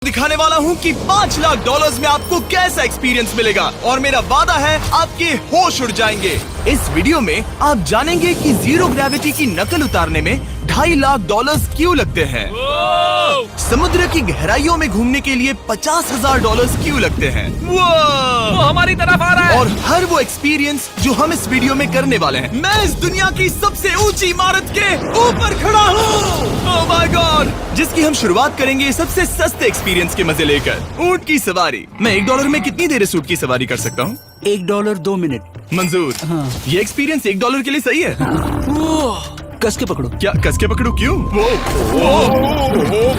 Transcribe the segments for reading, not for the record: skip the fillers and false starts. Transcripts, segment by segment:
दिखाने वाला हूँ कि $5 लाख में आपको कैसा एक्सपीरियंस मिलेगा और मेरा वादा है आपके होश उड़ जाएंगे। इस वीडियो में आप जानेंगे कि जीरो ग्रेविटी की नकल उतारने में $2.5 लाख क्यों लगते हैं, समुद्र की गहराइयों में घूमने के लिए $50,000 क्यों लगते हैं, वो हमारी तरफ आ रहा है। और हर वो एक्सपीरियंस जो हम इस वीडियो में करने वाले हैं। मैं इस दुनिया की सबसे ऊंची इमारत के ऊपर खड़ा हूँ, ओह माय गॉड, जिसकी हम शुरुआत करेंगे सबसे सस्ते एक्सपीरियंस के मजे लेकर, ऊंट की सवारी। मैं $1 में कितनी देर इस ऊंट की सवारी कर सकता हूँ? $1 2 मिनट मंजूर। हाँ। ये एक्सपीरियंस $1 के लिए सही है। कस के पकड़ो। क्या कस के पकड़ू? क्यों?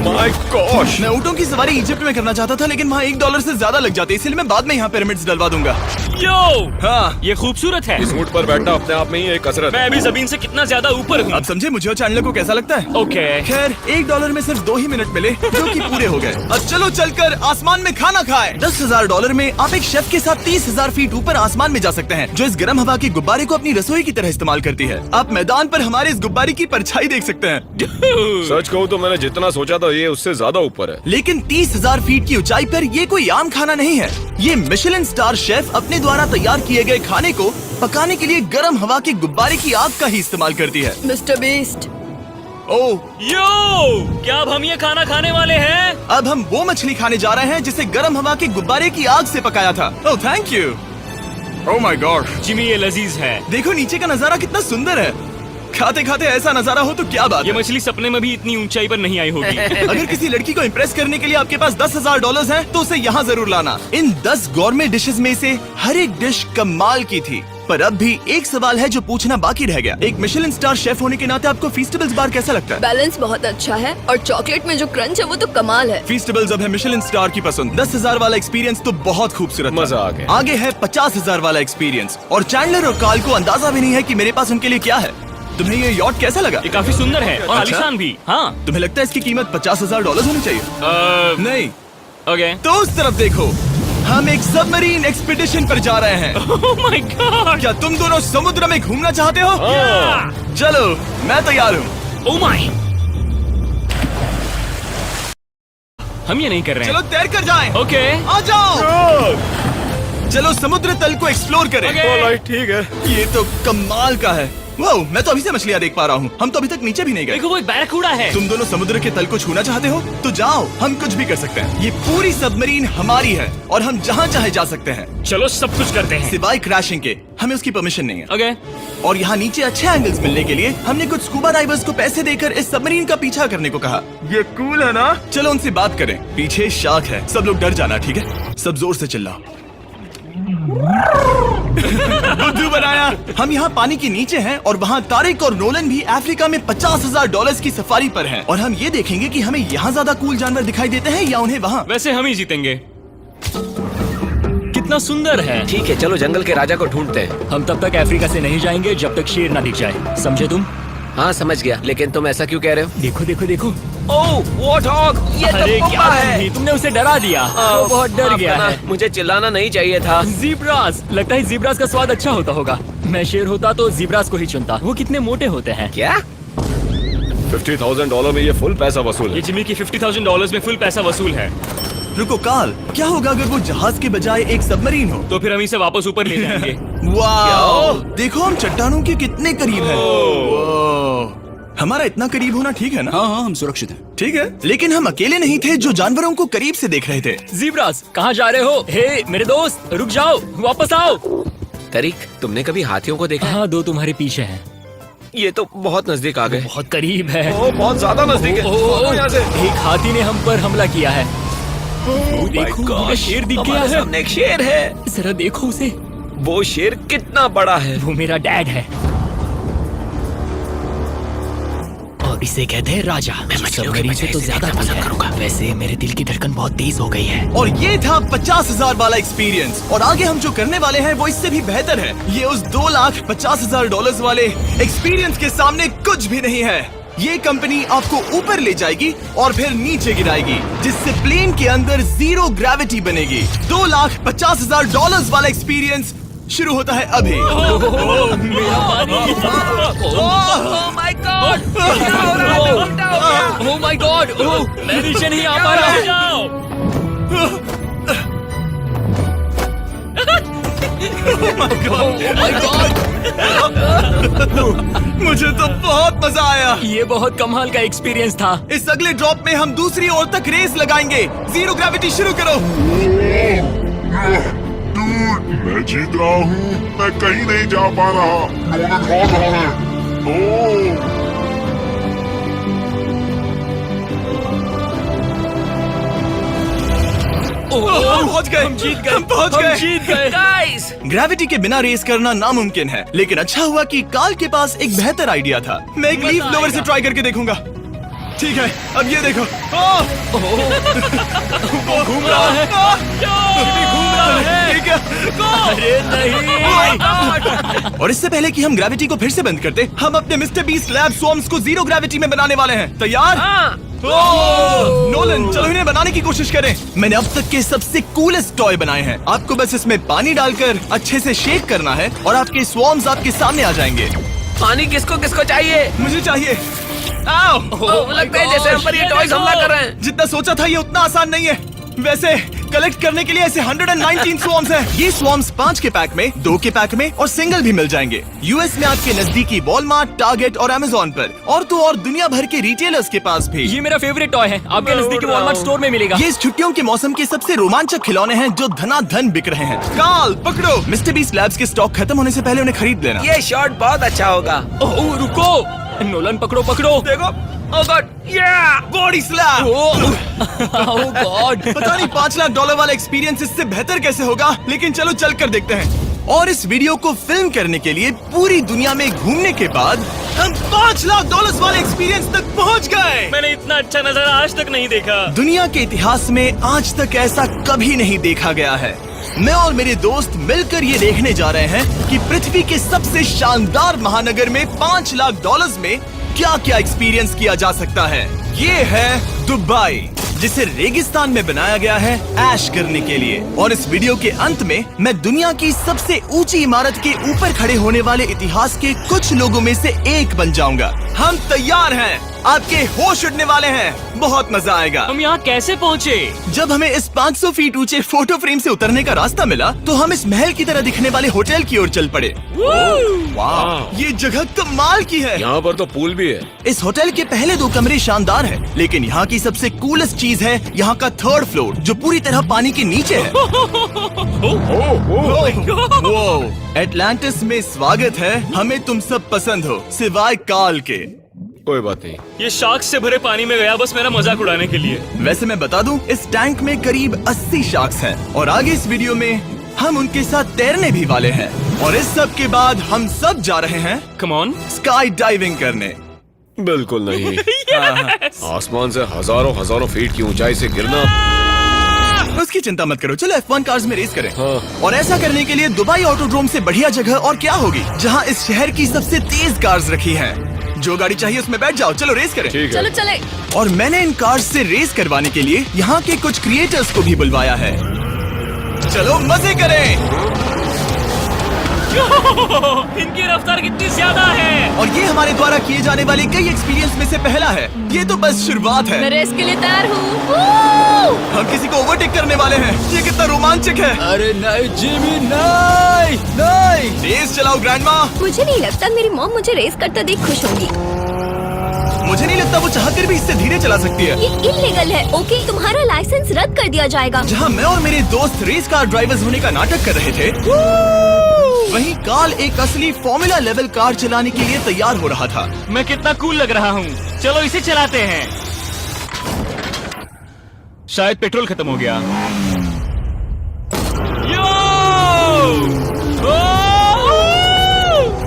माय गॉश, मैं ऊँटों की सवारी इजिप्ट में करना चाहता था, लेकिन वहाँ $1 से ज्यादा लग जाते, इसलिए मैं बाद में यहाँ पिरामिड्स डलवा दूंगा। यो, हाँ, ये खूबसूरत है। इस ऊंट पर बैठना अपने आप में ही एक कसरत मैं है। अभी जमीन से कितना ज्यादा ऊपर हूँ। अब समझे मुझे और चैनल को कैसा लगता है। ओके, खैर $1 में सिर्फ 2 ही मिनट मिले, जो कि पूरे हो गए। अब चलो चलकर आसमान में खाना खाएं। $10,000 में आप एक शेफ के साथ 30,000 फीट ऊपर आसमान में जा सकते हैं, जो इस गर्म हवा के गुब्बारे को अपनी रसोई की तरह इस्तेमाल करती है। आप मैदान पर हमारे इस गुब्बारे की परछाई देख सकते हैं, सच कहूँ तो मैंने जितना सोचा था ये उससे ज्यादा ऊपर है। लेकिन 30,000 फीट की ऊंचाई पर ये कोई आम खाना नहीं है। ये मिशेलिन स्टार शेफ अपने द्वारा तैयार किए गए खाने को पकाने के लिए गर्म हवा के गुब्बारे की आग का ही इस्तेमाल करती है। मिस्टर बीस्ट, ओह, यो, क्या अब हम ये खाना खाने वाले हैं? अब हम वो मछली खाने जा रहे हैं जिसे गर्म हवा के गुब्बारे की आग से पकाया था। Oh thank you. Oh my God, Jimmy, ये लजीज है। देखो नीचे का नजारा कितना सुंदर है। खाते खाते ऐसा नजारा हो तो क्या बात ये है। मछली सपने में भी इतनी ऊंचाई पर नहीं आई होगी। अगर किसी लड़की को इम्प्रेस करने के लिए आपके पास $10,000 है तो उसे यहाँ जरूर लाना। इन 10 गौरमेट डिशेस में से हर एक डिश कमाल की थी, पर अब भी एक सवाल है जो पूछना बाकी रह गया। एक मिशेलिन स्टार शेफ होने के नाते आपको फीस्टेबल्स बार कैसा लगता है? बैलेंस बहुत अच्छा है और चॉकलेट में जो क्रंच है वो तो कमाल है। फीस्टेबल्स अब है मिशेलिन स्टार की पसंद। 10,000 वाला एक्सपीरियंस तो बहुत खूबसूरत था। मजा आ गया। आगे है 50,000 वाला एक्सपीरियंस, और चैंडलर और कार्ल को अंदाजा भी नहीं है कि मेरे पास उनके लिए क्या है। तुम्हें ये यॉट कैसा लगा? ये काफी सुंदर है और आलीशान भी। हाँ, तुम्हें लगता है इसकी कीमत $50,000 होनी चाहिए? नहीं, ओके। तो उस तरफ देखो, हम एक सबमरीन एक्सपीडिशन पर जा रहे हैं। ओह माय गॉड, क्या तुम दोनों समुद्र में घूमना चाहते हो? चलो, मैं तैयार हूँ। ओह माय, हम ये नहीं कर रहे चलो हैं। तैर कर जाएं। ओके, आ जाओ, चलो समुद्र तल को एक्सप्लोर करें। ओके। ठीक है। ये तो कमाल का है। वाओ, मैं तो अभी से मछलियाँ देख पा रहा हूँ। हम तो अभी तक नीचे भी नहीं गए। देखो, वो एक बैरकूडा है। तुम दोनों समुद्र के तल को छूना चाहते हो तो जाओ, हम कुछ भी कर सकते हैं। ये पूरी सबमरीन हमारी है और हम जहाँ चाहे जा सकते हैं, चलो सब कुछ करते हैं। सिवाय क्रैशिंग के। हमें उसकी परमिशन नहीं है। ओके, और यहाँ नीचे अच्छे एंगल्स मिलने के लिए हमने कुछ स्कूबा डाइवर्स को पैसे देकर इस सबमरीन का पीछा करने को कहा। ये कूल है ना? चलो उनसे बात करें। पीछे शार्क है, सब लोग डर जाना, ठीक है? सब जोर से चिल्लाओ। बुद्धू बनाया। हम यहाँ पानी के नीचे हैं और वहाँ तारिक और नोलन भी अफ्रीका में $50,000 की सफारी पर हैं, और हम ये देखेंगे कि हमें यहाँ ज्यादा कूल जानवर दिखाई देते हैं या उन्हें वहाँ। वैसे हम ही जीतेंगे। कितना सुंदर है। ठीक है, चलो जंगल के राजा को ढूंढते हैं। हम तब तक अफ्रीका से नहीं जाएंगे जब तक शेर ना दिख जाए, समझे तुम? हाँ समझ गया, लेकिन तुम ऐसा क्यों कह रहे हो? देखो देखो देखो। ओह वॉर्थॉग, ये तो अरे पोपा क्या है। तुमने उसे डरा दिया। वो बहुत डर माफ गया करना, है। मुझे चिल्लाना नहीं चाहिए था। जीब्रास, लगता है जीब्रास का स्वाद अच्छा होता होगा। मैं शेर होता तो जीब्रास को ही चुनता। वो कितने मोटे होते हैं। क्या? $50,000 में ये फुल पैसा वसूल ये है। जिमी की $50,000 में फुल पैसा वसूल है। रुको कार्ल, क्या होगा अगर वो जहाज के बजाय एक सबमरीन हो? तो फिर हम इसे वापस ऊपर ले जाएंगे। वाह, देखो हम चट्टानों के कितने करीब हैं। वाह, हमारा इतना करीब होना ठीक है ना? हाँ हाँ, हम सुरक्षित हैं। ठीक है, लेकिन हम अकेले नहीं थे जो जानवरों को करीब से देख रहे थे। जीब्रास, कहाँ जा रहे हो? हे मेरे दोस्त, रुक जाओ, वापस आओ। तरीक, तुमने कभी हाथियों को देखा? हाँ, 2 तुम्हारे पीछे हैं। ये तो बहुत नजदीक आ गए। बहुत करीब है। ओह, बहुत ज्यादा नजदीक है। ओह, यहाँ से। एक हाथी ने हम पर हमला किया है। देखो, मुझे शेर दिख गया हमारे है। सामने एक शेर है। जरा देखो उसे। वो शेर कितना बड़ा है। वो मेरा डैड है और इसे कहते हैं राजा। मैं मछलियों से तो ज्यादा पसंद करूंगा। वैसे मेरे दिल की धड़कन बहुत तेज हो गई है। और ये था 50,000 वाला एक्सपीरियंस, और आगे हम जो करने वाले हैं वो इससे भी बेहतर है। ये उस $2,50,000 वाले एक्सपीरियंस के सामने कुछ भी नहीं है। ये कंपनी आपको ऊपर ले जाएगी और फिर नीचे गिराएगी, जिससे प्लेन के अंदर जीरो ग्रेविटी बनेगी। $2,50,000 वाला एक्सपीरियंस शुरू होता है अभी। ओह माय गॉड, मैं नीचे नहीं आ पा रहा। मुझे तो बहुत मजा आया। ये बहुत कमाल का एक्सपीरियंस था। इस अगले ड्रॉप में हम दूसरी ओर तक रेस लगाएंगे। जीरो ग्रेविटी शुरू करो। डूड, मैं जीत रहा हूँ। मैं कहीं नहीं जा पा रहा। नोलन हार रहा है। ओह, हम पहुंच गए। हम जीत गए। हम पहुंच हम गए। जीत गए। गाइस, ग्रेविटी के बिना रेस करना नामुमकिन है, लेकिन अच्छा हुआ कि कार्ल के पास एक बेहतर आइडिया था। मैं एक लीफ ब्लोअर से ट्राई करके देखूंगा। ठीक है, अब ये देखो। वो घूम रहा है। भी घूम रहा है। ठीक है। अरे नहीं। और इससे पहले कि हम ग्रेविटी को फिर से बंद करते, हम अपने मिस्टर बीस्ट लैब स्वॉर्म्स को जीरो ग्रेविटी में बनाने वाले हैं। तैयार? नोलन, चलो इन्हें बनाने की कोशिश करें। मैंने अब तक के सबसे कूलेस्ट टॉय बनाए हैं। आपको बस इसमें पानी डालकर अच्छे से शेक करना है और आपके स्वॉर्म्स आपके सामने आ जाएंगे। पानी किसको किसको चाहिए? मुझे चाहिए। लगता है जैसे हम पर ये टॉयज हमला कर रहे हैं। जितना सोचा था ये उतना आसान नहीं है। वैसे कलेक्ट करने के लिए ऐसे 119 स्वॉर्म्स हैं। ये स्वॉर्म्स 5 के पैक में, 2 के पैक में और सिंगल भी मिल जाएंगे। यूएस में आपके नजदीकी वॉलमार्ट, टारगेट और अमेज़न पर, और तो और दुनिया भर के रिटेलर्स के पास भी। ये मेरा फेवरेट टॉय है। आपके नजदीकी वॉलमार्ट स्टोर में मिलेगा। ये इस छुट्टियों के मौसम के सबसे रोमांचक खिलौने हैं जो धनाधन बिक रहे हैं। कार्ल, पकड़ो। मिस्टर बीस्ट लैब्स के स्टॉक खत्म होने से पहले उन्हें खरीद लेना। ये शॉट बहुत अच्छा होगा। ओह रुको, नोलन पकड़ो पकड़ो। देखो, ओह गॉड, या बॉडी स्लैम। ओह गॉड। पता नहीं $5 लाख वाला एक्सपीरियंस इससे बेहतर कैसे होगा, लेकिन चलो चल कर देखते हैं। और इस वीडियो को फिल्म करने के लिए पूरी दुनिया में घूमने के बाद हम $5 लाख वाले एक्सपीरियंस तक पहुंच गए। मैंने इतना अच्छा नजारा आज तक नहीं देखा। दुनिया के इतिहास में आज तक ऐसा कभी नहीं देखा गया है। मैं और मेरे दोस्त मिलकर ये देखने जा रहे हैं कि पृथ्वी के सबसे शानदार महानगर में $5 लाख में क्या क्या एक्सपीरियंस किया जा सकता है। ये है दुबई, जिसे रेगिस्तान में बनाया गया है ऐश करने के लिए। और इस वीडियो के अंत में मैं दुनिया की सबसे ऊंची इमारत के ऊपर खड़े होने वाले इतिहास के कुछ लोगों में से एक बन जाऊंगा। हम तैयार हैं, आपके होश उड़ने वाले हैं, बहुत मजा आएगा। हम यहाँ कैसे पहुँचे? जब हमें इस 500 फीट ऊंचे फोटो फ्रेम से उतरने का रास्ता मिला तो हम इस महल की तरह दिखने वाले होटल की ओर चल पड़े। वाह, ये जगह कमाल की है। यहाँ पर तो पूल भी है। इस होटल के पहले 2 कमरे शानदार हैं, लेकिन यहाँ की सबसे कूलेस्ट चीज है यहाँ का 3rd फ्लोर, जो पूरी तरह पानी के नीचे है। एटलांटिस में स्वागत है। हमें तुम सब पसंद हो, सिवाय कार्ल के। कोई बात नहीं। ये शार्क से भरे पानी में गया बस मेरा मजाक उड़ाने के लिए। वैसे मैं बता दूं, इस टैंक में करीब 80 शार्क्स हैं और आगे इस वीडियो में हम उनके साथ तैरने भी वाले हैं। और इस सब के बाद हम सब जा रहे हैं कम ऑन। स्काई डाइविंग करने। बिल्कुल नहीं। आसमान से हजारों हजारों फीट की ऊंचाई से गिरना। उसकी चिंता मत करो, चलो F1 कार्स में रेस करें। हाँ। और ऐसा करने के लिए दुबई ऑटोड्रोम से बढ़िया जगह और क्या होगी, जहां इस शहर की सबसे तेज कार्स रखी हैं। जो गाड़ी चाहिए उसमें बैठ जाओ, चलो रेस करें। ठीक है। चलो चले। और मैंने इन कार्स से रेस करवाने के लिए यहाँ के कुछ क्रिएटर्स को भी बुलवाया है। चलो मजे करें। इनकी रफ्तार कितनी ज्यादा है। और ये हमारे द्वारा किए जाने वाले कई एक्सपीरियंस में से पहला है। ये तो बस शुरुआत मैं है। रेस के लिए तैयार हूँ। हम किसी को ओवरटेक करने वाले हैं। ये कितना रोमांचक है। अरे नहीं जिमी, नहीं नहीं। रेस चलाओ ग्रैंडमा। मुझे नहीं लगता मेरी मॉम मुझे रेस करता देख खुश होंगी। मुझे नहीं लगता वो चाहकर भी इससे धीरे चला सकती है। ये इल्लीगल है। ओके, तुम्हारा लाइसेंस रद्द कर दिया जाएगा। जहाँ मैं और मेरे दोस्त रेस कार ड्राइवर्स होने का नाटक कर रहे थे, वहीं कार्ल एक असली फॉर्मूला लेवल कार चलाने के लिए तैयार हो रहा था। मैं कितना कूल लग रहा हूँ। चलो इसे चलाते हैं। शायद पेट्रोल खत्म हो गया।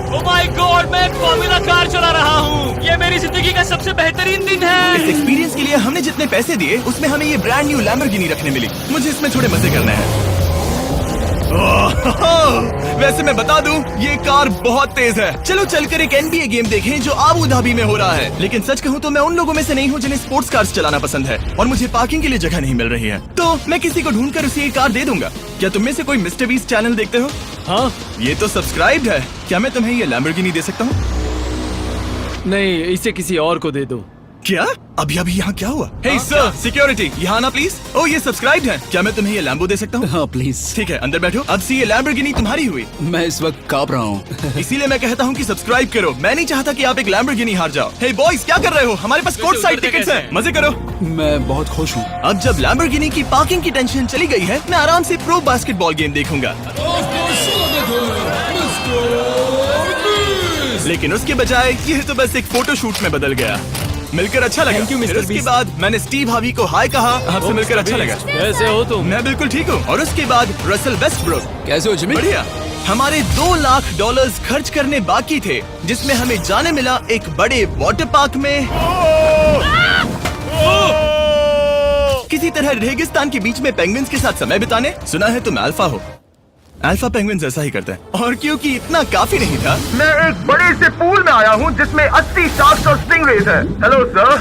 ओह माय गॉड, मैं एक फॉर्मूला कार चला रहा हूँ। ये मेरी जिंदगी का सबसे बेहतरीन दिन इस है। एक्सपीरियंस के लिए हमने जितने पैसे दिए उसमें हमें ये ब्रांड न्यू लैम्बोर्गिनी रखने मिली। मुझे इसमें थोड़े मजे करने हैं। वैसे मैं बता दूं, ये कार बहुत तेज है। चलो चलकर एक NBA गेम देखें जो आबू धाबी में हो रहा है। लेकिन सच कहूं तो मैं उन लोगों में से नहीं हूं जिन्हें स्पोर्ट्स कार्स चलाना पसंद है और मुझे पार्किंग के लिए जगह नहीं मिल रही है, तो मैं किसी को ढूंढकर उसे ये कार दे दूंगा। क्या तुम में से कोई मिस्टर बीस्ट चैनल देखते हो? हाँ ये तो सब्सक्राइब्ड है। क्या मैं तुम्हें ये लैम्बोर्गिनी दे सकता हूँ? नहीं, इसे किसी और को दे दो। क्या? अभी यहाँ क्या हुआ? हे सर, सिक्योरिटी, यहाँ आना प्लीज। ओह, ये सब्सक्राइब्ड है। क्या मैं तुम्हें ये लैम्बो दे सकता हूँ? हाँ प्लीज। ठीक है, अंदर बैठो। अब से ये लैम्बोर्गिनी तुम्हारी हुई। मैं इस वक्त कांप रहा हूँ। इसीलिए मैं कहता हूँ कि सब्सक्राइब करो। मैं नहीं चाहता कि आप एक लैम्बोर्गिनी हार जाओ। हे बॉयज, क्या कर रहे हो? हमारे पास कोर्ट साइड टिकट्स हैं। मजे करो। मैं बहुत खुश हूँ। अब जब लैम्बोर्गिनी की पार्किंग की टेंशन चली गई है, मैं आराम से प्रो बास्केटबॉल गेम देखूंगा। लेकिन उसके बजाय ये तो बस एक फोटो शूट में बदल गया। मिलकर अच्छा लगा। Thank you, Mr. फिर उसके Beast। बाद मैंने स्टीव हार्वी को हाय कहा। आपसे मिलकर अच्छा लगा। कैसे हो तुम? मैं बिल्कुल ठीक हूँ। और उसके बाद रसल वेस्टब्रुक। कैसे हो जिमी? बढ़िया। हमारे $2 लाख खर्च करने बाकी थे, जिसमें हमें जाने मिला एक बड़े वाटर पार्क में किसी तरह रेगिस्तान के बीच में पेंगुइन्स के साथ समय बिताने। सुना है तुम अल्फा हो। अल्फा पेंगुइन्स ऐसा ही करते हैं। और क्योंकि इतना काफी नहीं था, मैं एक बड़े से पूल में आया हूँ जिसमें 80 शार्क्स और स्टिंगरेज है। Hello sir.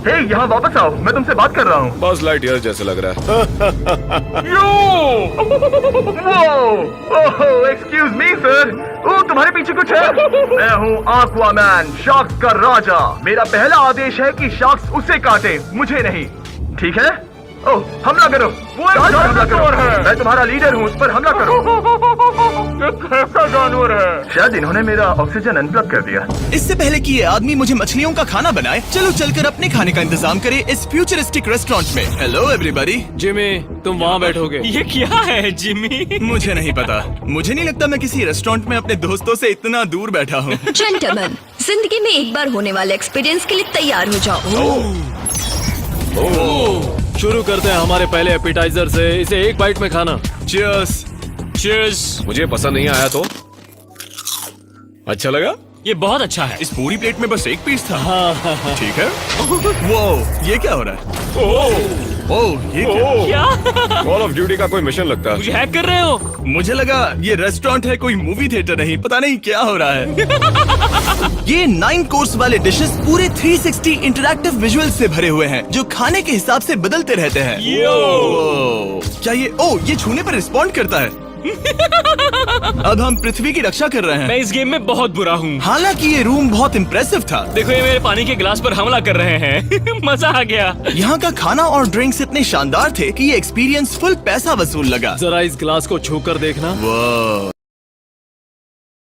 हे, यहाँ वापस आओ, मैं तुमसे बात कर रहा हूँ। बस लाइट ईयर जैसे लग रहा है। Excuse me sir. ओ, तुम्हारे पीछे कुछ है? मैं हूँ आक्वामैन, शार्क्स का राजा। मेरा पहला आदेश है कि शार्क्स उसे काटे, मुझे नहीं। ठीक है? ओह, हमला करो। वो हमला करो। मैं तुम्हारा लीडर हूँ, उस पर हमला करो। ये कैसा जानवर है? शायद इन्होंने मेरा ऑक्सीजन अनप्लग कर दिया। इससे पहले कि ये आदमी मुझे मछलियों का खाना बनाए, चलो चलकर अपने खाने का इंतजाम करें इस फ्यूचरिस्टिक रेस्टोरेंट में। Hello everybody. जिमी, तुम वहाँ बैठोगे? ये क्या है जिमी? मुझे नहीं पता। मुझे नहीं लगता मैं किसी रेस्टोरेंट में अपने दोस्तों से इतना दूर बैठा हूँ। जेंटलमैन, जिंदगी में एक बार होने वाले एक्सपीरियंस के लिए तैयार हो जाओ। शुरू करते हैं हमारे पहले एपिटाइजर से। इसे एक बाइट में खाना। Cheers। Cheers। मुझे पसंद नहीं आया तो अच्छा लगा। ये बहुत अच्छा है। इस पूरी प्लेट में बस एक पीस था। ठीक है। वो ये क्या हो रहा है? ओह, ये क्या? क्या? कॉल ऑफ ड्यूटी का कोई मिशन लगता है। मुझे हैक कर रहे हो? मुझे लगा ये रेस्टोरेंट है, कोई मूवी थिएटर नहीं। पता नहीं क्या हो रहा है। ये 9 कोर्स वाले डिशेस पूरे 360 इंटरैक्टिव विजुअल से भरे हुए हैं, जो खाने के हिसाब से बदलते रहते हैं। क्या ये छूने पर रिस्पॉन्ड करता है? अब हम पृथ्वी की रक्षा कर रहे हैं। मैं इस गेम में बहुत बुरा हूँ। हालांकि ये रूम बहुत इम्प्रेसिव था। देखो, ये मेरे पानी के गिलास पर हमला कर रहे हैं। मजा आ गया। यहाँ का खाना और ड्रिंक्स इतने शानदार थे कि ये एक्सपीरियंस फुल पैसा वसूल लगा। जरा इस गिलास को छू कर देखना। वाह।